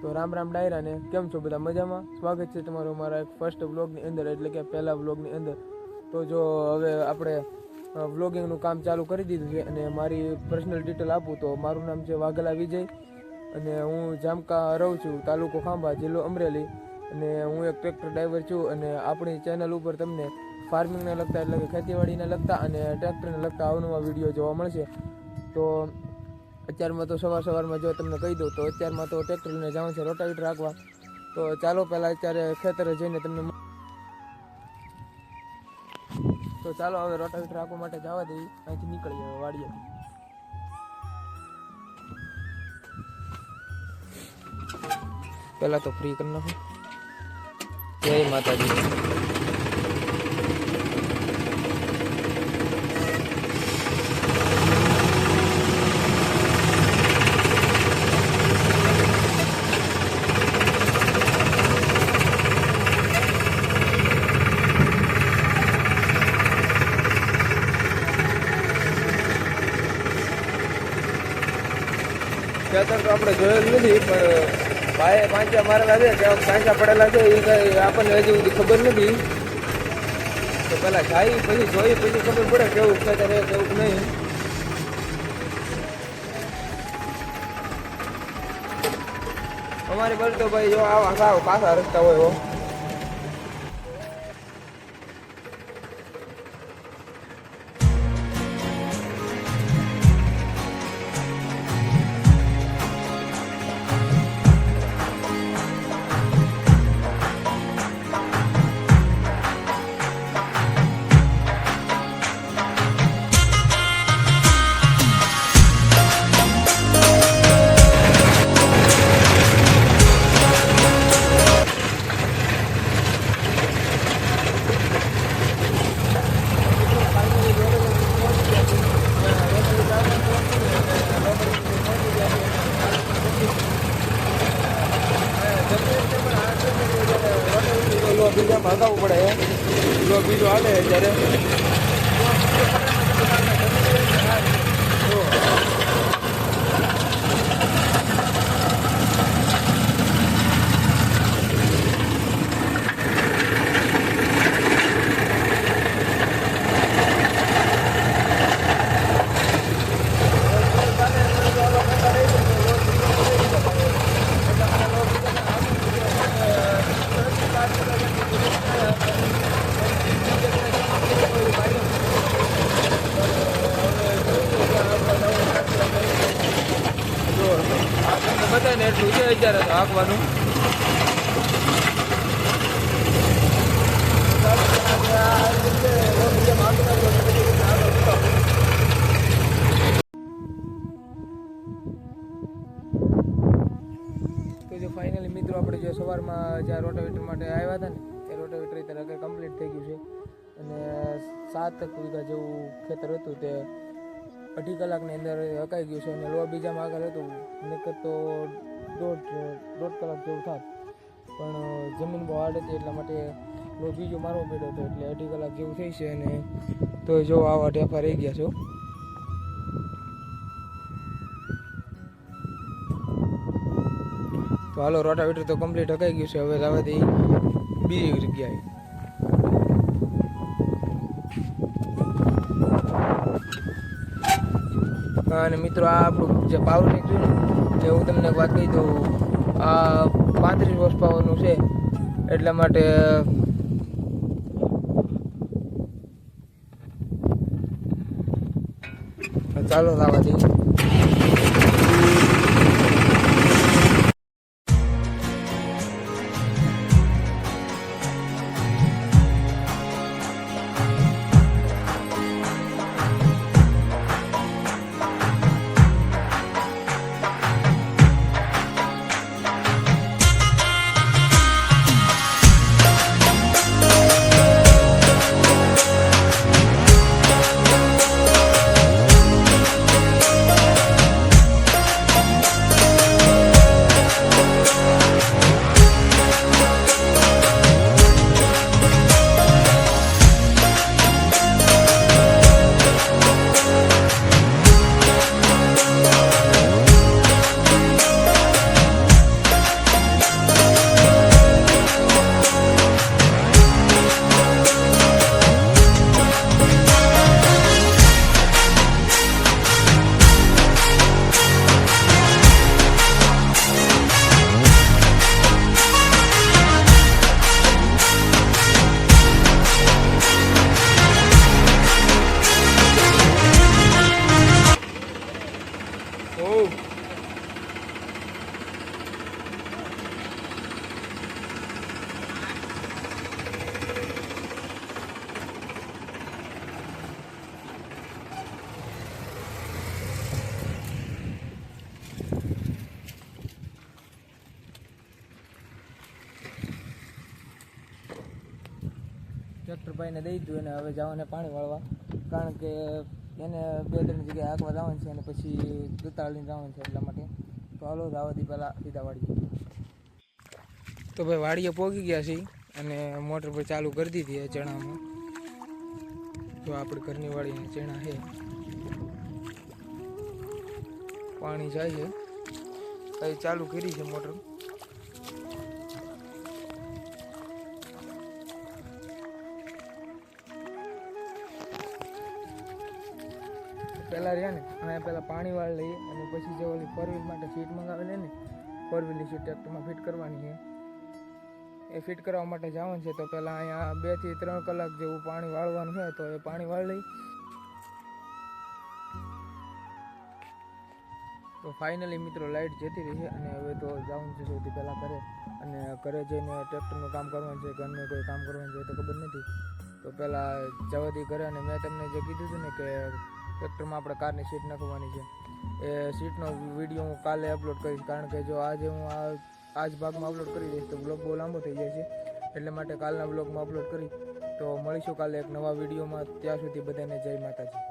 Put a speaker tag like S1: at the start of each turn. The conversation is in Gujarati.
S1: તો રામ રામ ડાયરા ને કેમ છો બધા મજામાં? સ્વાગત છે તમારું મારા એક ફર્સ્ટ વ્લોગની અંદર, એટલે કે પહેલા વ્લોગની અંદર. તો જો હવે આપણે વ્લોગિંગનું કામ ચાલુ કરી દીધું છે અને મારી પર્સનલ ડિટેલ આપું તો મારું નામ છે વાઘેલા વિજય અને હું જામકા રહું છું, તાલુકો ખાંભા, જિલ્લો અમરેલી. અને હું એક ટ્રેક્ટર ડ્રાઈવર છું અને આપણી ચેનલ ઉપર તમને ફાર્મિંગને લગતા એટલે કે ખેતીવાડીને લગતા અને ટ્રેક્ટરને લગતા અવનવા વિડીયો જોવા મળશે. તો અત્યારમાં તો સવારમાં જો તમને કહી દઉં તો અત્યારમાં તો ટ્રેક્ટરને જવાનું છે રોટાવેટર રાખવા. તો ચાલો પહેલાં અત્યારે ખેતરે જઈને તમને તો ચાલો હવે રોટાવેટર રાખવા માટે જવા દઈએ, અહીંથી નીકળીએ હવે વાડીએથી. પહેલાં તો ફ્રી કરી નાખું. જય માતાજી. ખેતર તો આપણે જોયેલું નથી, પણ ભાઈ પાંચા મારેલા છે, ત્યાં પાંચા પડેલા છે એ કંઈ આપણને હજી સુધી ખબર નથી. તો પહેલાં જાય પછી જોઈ પછી ખબર પડે કેવું ખેતર છે કેવું નહીં. અમારી બાજુ તો ભાઈ જો આવા સાવ પાછા રસ્તા હોય હો. બીજા ભાગાવવું પડે, જો બીજો હાલે ત્યારે બધાને એટલું છે અત્યારે હાંકવાનું. તો જો ફાઇનલી મિત્રો આપણે જે સવારમાં જ્યાં રોટાવેટર માટે આવ્યા હતા ને એ રોટાવેટર અત્યારે કમ્પ્લીટ થઈ ગયું છે અને 7 વીઘા જેવું ખેતર હતું તે 2.5 કલાકની અંદર હકાઈ ગયું છે અને લો બીજામાં આગળ હતું નકર તો દોઢ કલાક જેવું થાત, પણ જમીન બહુ હાર્ડ હતી એટલા માટે લો બીજો મારવો પડ્યો હતો એટલે 2.5 કલાક જેવું થઈ છે. અને તો જો આવા ટેફા રહી ગયા છો. તો હાલો રોટાવેટર તો કમ્પ્લીટ હકાઈ ગયું છે, હવે જવાથી બીજી જગ્યાએ. અને મિત્રો આ આપણું જે પાવર નીકળ્યું ને જે હું તમને વાત કહી દઉં, આ 35 હોર્સ પાવરનું છે એટલા માટે ચાલો લાવવાથી. ટ્રેક્ટર ભાઈને દઈ દીધું અને હવે જવાને પાણી વાળવા, કારણ કે એને 2-3 જગ્યાએ હાંકવા જવાનું છે અને પછી દુતાળીને જવાનું છે એટલા માટે. તો હાલો જવાથી પહેલાં સીધા વાડીએ. તો ભાઈ વાડીએ પહોંચી ગયા છીએ અને મોટર પર ચાલુ કરી દીધી છે ચણામાં. જો આપણી ઘરની વાડીના ચણા છે, પાણી જાય છે, હવે ચાલુ કરી છે મોટર. પહેલાં રહ્યા ને અહીંયા પહેલાં પાણી વાળ લઈએ અને પછી જે ઓલી 4 વ્હીલ માટે સીટ મંગાવેલી ને, 4 વ્હીલની સીટ ટ્રેક્ટરમાં ફિટ કરવાની છે, એ ફિટ કરવા માટે જવાનું છે. તો પહેલાં અહીંયા 2 થી 3 કલાક જેવું પાણી વાળવાનું છે, તો એ પાણી વાળી લઈ. તો ફાઇનલી મિત્રો લાઇટ જતી રહી છે અને હવે તો જવાનું છે સૌથી પહેલાં ઘરે, અને ઘરે જઈને ટ્રેક્ટરનું કામ કરવાનું છે, ઘરનું કોઈ કામ કરવાનું છે તો ખબર નથી. તો પહેલાં જવાથી ઘરે, અને મેં તમને જે કીધું હતું ને કે ટ્રેક્ટરમાં આપણે કારની સીટ નાખવાની છે, એ સીટનો વિડીયો હું કાલે અપલોડ કરીશ, કારણ કે જો આજે હું આ જ ભાગમાં અપલોડ કરી દઈશ તો બ્લોગ બહુ લાંબો થઈ જાય છે, એટલે માટે કાલના બ્લોગમાં અપલોડ કરી. તો મળીશું કાલે એક નવા વિડીયોમાં. ત્યાં સુધી બધાને જય માતાજી.